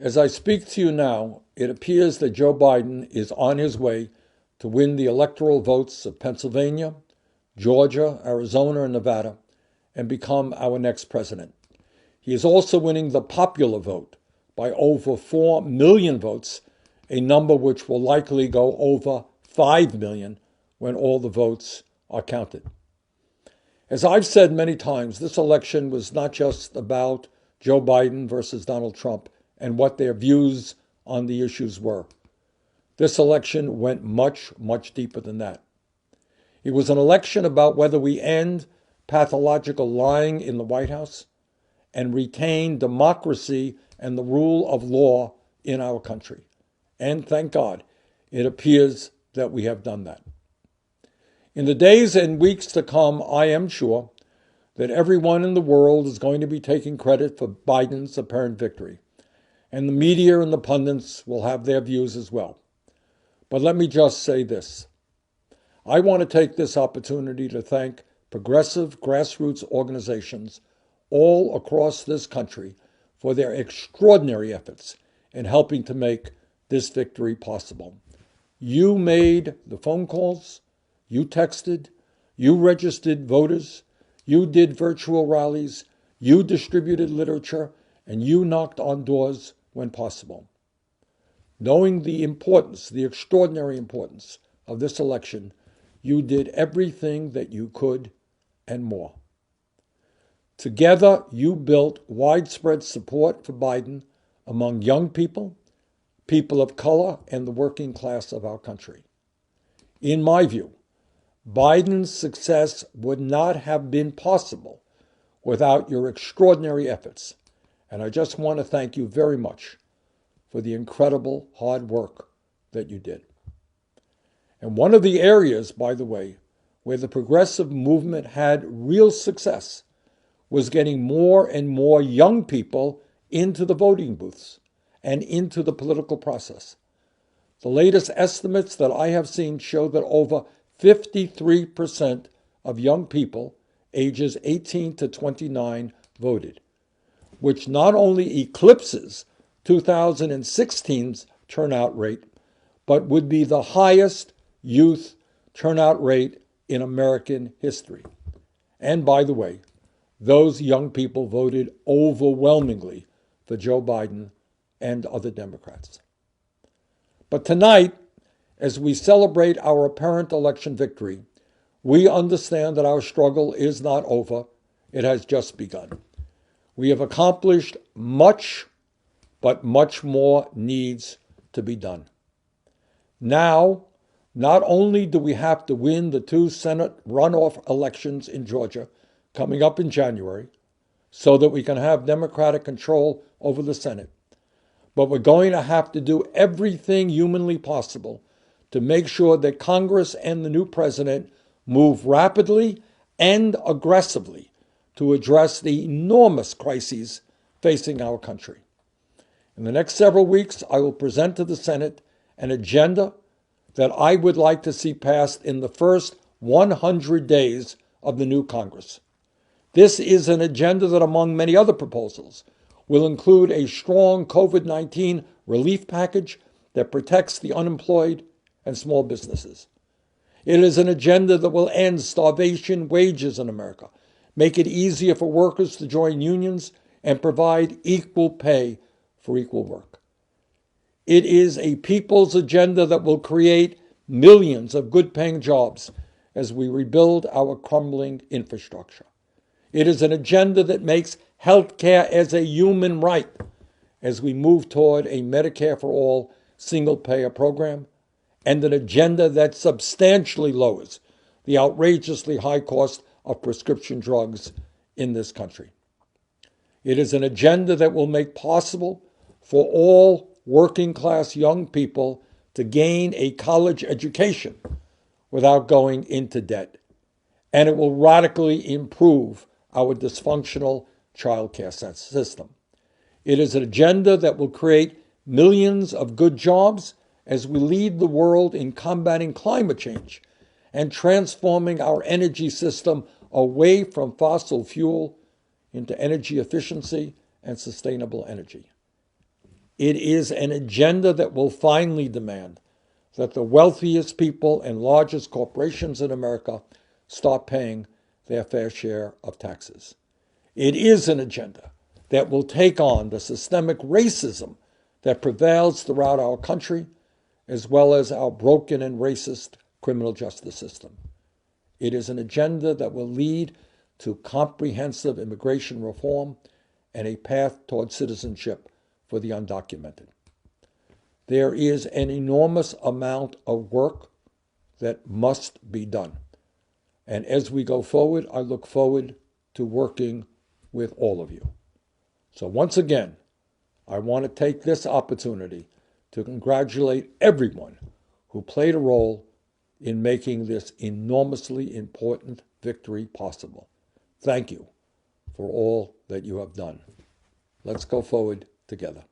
As I speak to you now, it appears that Joe Biden is on his way to win the electoral votes of Pennsylvania, Georgia, Arizona, and Nevada, and become our next president. He is also winning the popular vote by over 4 million votes, a number which will likely go over 5 million when all the votes are counted. As I've said many times, this election was not just about Joe Biden versus Donald Trump and what their views on the issues were. This election went much, much deeper than that. It was an election about whether we end pathological lying in the White House and retain democracy and the rule of law in our country. And thank God, it appears that we have done that. In the days and weeks to come, I am sure that everyone in the world is going to be taking credit for Biden's apparent victory. And the media and the pundits will have their views as well. But let me just say this. I want to take this opportunity to thank progressive grassroots organizations all across this country for their extraordinary efforts in helping to make this victory possible. You made the phone calls, you texted, you registered voters, you did virtual rallies, you distributed literature, and you knocked on doors when possible. Knowing the importance, the extraordinary importance of this election, you did everything that you could and more. Together, you built widespread support for Biden among young people, people of color, and the working class of our country. In my view, Biden's success would not have been possible without your extraordinary efforts, and I just want to thank you very much for the incredible hard work that you did. And one of the areas, by the way, where the progressive movement had real success was getting more and more young people into the voting booths and into the political process. The latest estimates that I have seen show that over 53% of young people ages 18 to 29 voted, which not only eclipses 2016's turnout rate, but would be the highest youth turnout rate in American history. And by the way, those young people voted overwhelmingly for Joe Biden and other Democrats. But tonight, as we celebrate our apparent election victory, we understand that our struggle is not over. It has just begun. We have accomplished much, but much more needs to be done. Now, not only do we have to win the 2 Senate runoff elections in Georgia coming up in January so that we can have Democratic control over the Senate, but we're going to have to do everything humanly possible to make sure that Congress and the new president move rapidly and aggressively to address the enormous crises facing our country. In the next several weeks, I will present to the Senate an agenda that I would like to see passed in the first 100 days of the new Congress. This is an agenda that, among many other proposals, will include a strong COVID-19 relief package that protects the unemployed and small businesses. It is an agenda that will end starvation wages in America, make it easier for workers to join unions, and provide equal pay for equal work. It is a people's agenda that will create millions of good-paying jobs as we rebuild our crumbling infrastructure. It is an agenda that makes health care as a human right as we move toward a Medicare for all single-payer program, and an agenda that substantially lowers the outrageously high cost of prescription drugs in this country. It is an agenda that will make possible for all working-class young people to gain a college education without going into debt. And it will radically improve our dysfunctional child care system. It is an agenda that will create millions of good jobs as we lead the world in combating climate change and transforming our energy system away from fossil fuel into energy efficiency and sustainable energy. It is an agenda that will finally demand that the wealthiest people and largest corporations in America start paying their fair share of taxes. It is an agenda that will take on the systemic racism that prevails throughout our country, as well as our broken and racist criminal justice system. It is an agenda that will lead to comprehensive immigration reform and a path toward citizenship for the undocumented. There is an enormous amount of work that must be done. And as we go forward, I look forward to working with all of you. So once again, I want to take this opportunity to congratulate everyone who played a role in making this enormously important victory possible. Thank you for all that you have done. Let's go forward together.